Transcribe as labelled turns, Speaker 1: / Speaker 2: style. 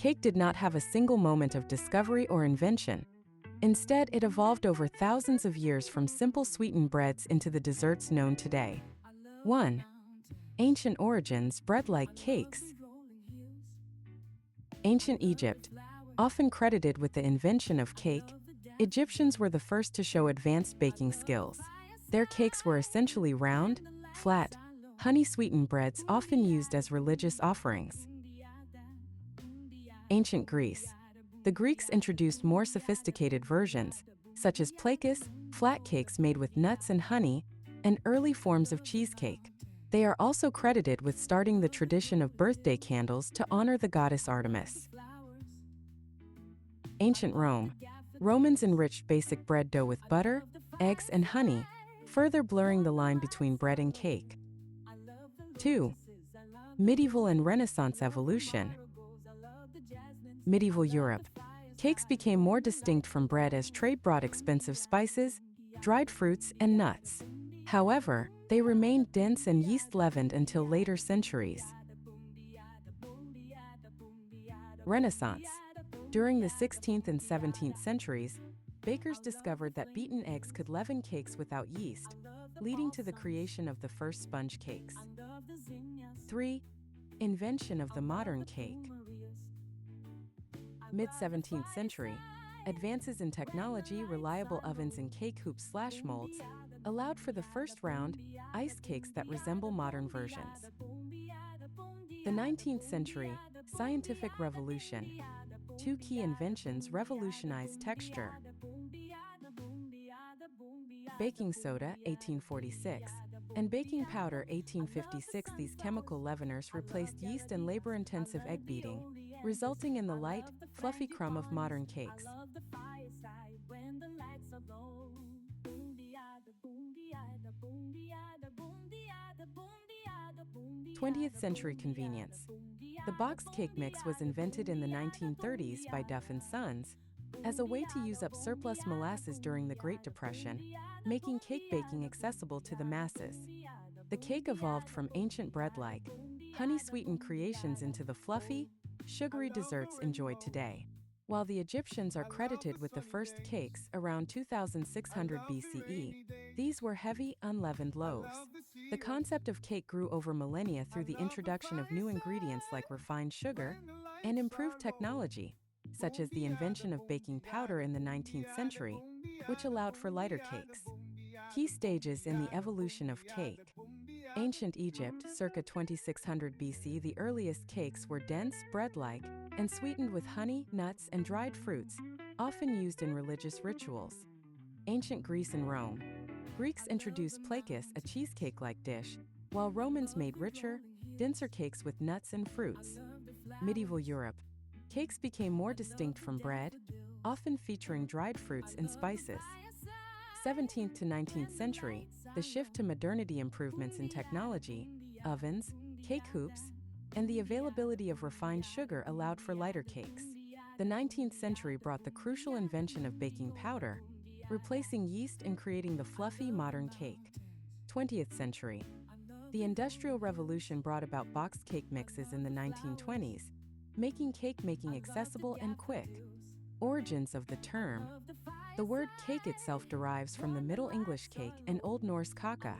Speaker 1: Cake did not have a single moment of discovery or invention. Instead, it evolved over thousands of years from simple sweetened breads into the desserts known today. 1. Ancient origins: bread-like cakes. Ancient Egypt. Often credited with the invention of cake, Egyptians were the first to show advanced baking skills. Their cakes were essentially round, flat, honey-sweetened breads often used as religious offerings. Ancient Greece. The Greeks introduced more sophisticated versions, such as plakous, flat cakes made with nuts and honey, and early forms of cheesecake. They are also credited with starting the tradition of birthday candles to honor the goddess Artemis. Ancient Rome. Romans enriched basic bread dough with butter, eggs, and honey, further blurring the line between bread and cake. 2. Medieval and Renaissance evolution. Medieval Europe. Cakes became more distinct from bread as trade brought expensive spices, dried fruits, and nuts. However, they remained dense and yeast-leavened until later centuries. Renaissance. During the 16th and 17th centuries, bakers discovered that beaten eggs could leaven cakes without yeast, leading to the creation of the first sponge cakes. 3. Invention of the modern cake. Mid-17th century, advances in technology, reliable ovens, and cake hoops/molds allowed for the first round, iced cakes that resemble modern versions. The 19th century, scientific revolution. Two key inventions revolutionized texture. Baking soda, 1846, and baking powder, 1856. These chemical leaveners replaced yeast and labor-intensive egg beating, resulting in the light, fluffy crumb of modern cakes. 20th century convenience. The boxed cake mix was invented in the 1930s by Duff & Sons as a way to use up surplus molasses during the Great Depression, making cake baking accessible to the masses. The cake evolved from ancient bread-like, honey-sweetened creations into the fluffy, sugary desserts enjoyed today. While the Egyptians are credited with the first cakes around 2600 BCE, these were heavy, unleavened loaves. The concept of cake grew over millennia through the introduction of new ingredients like refined sugar and improved technology, such as the invention of baking powder in the 19th century, which allowed for lighter cakes. Key stages in the evolution of cake. Ancient Egypt, circa 2600 BC. The earliest cakes were dense, bread-like, and sweetened with honey, nuts, and dried fruits, often used in religious rituals. Ancient Greece and Rome. Greeks introduced plakous, a cheesecake-like dish, while Romans made richer, denser cakes with nuts and fruits. Medieval Europe. Cakes became more distinct from bread, often featuring dried fruits and spices. 17th to 19th century, the shift to modernity, improvements in technology, ovens, cake hoops, and the availability of refined sugar allowed for lighter cakes. The 19th century brought the crucial invention of baking powder, replacing yeast and creating the fluffy modern cake. 20th century. The Industrial Revolution brought about boxed cake mixes in the 1920s, making cake making accessible and quick. Origins of the term. The word cake itself derives from the Middle English cake and Old Norse kaka,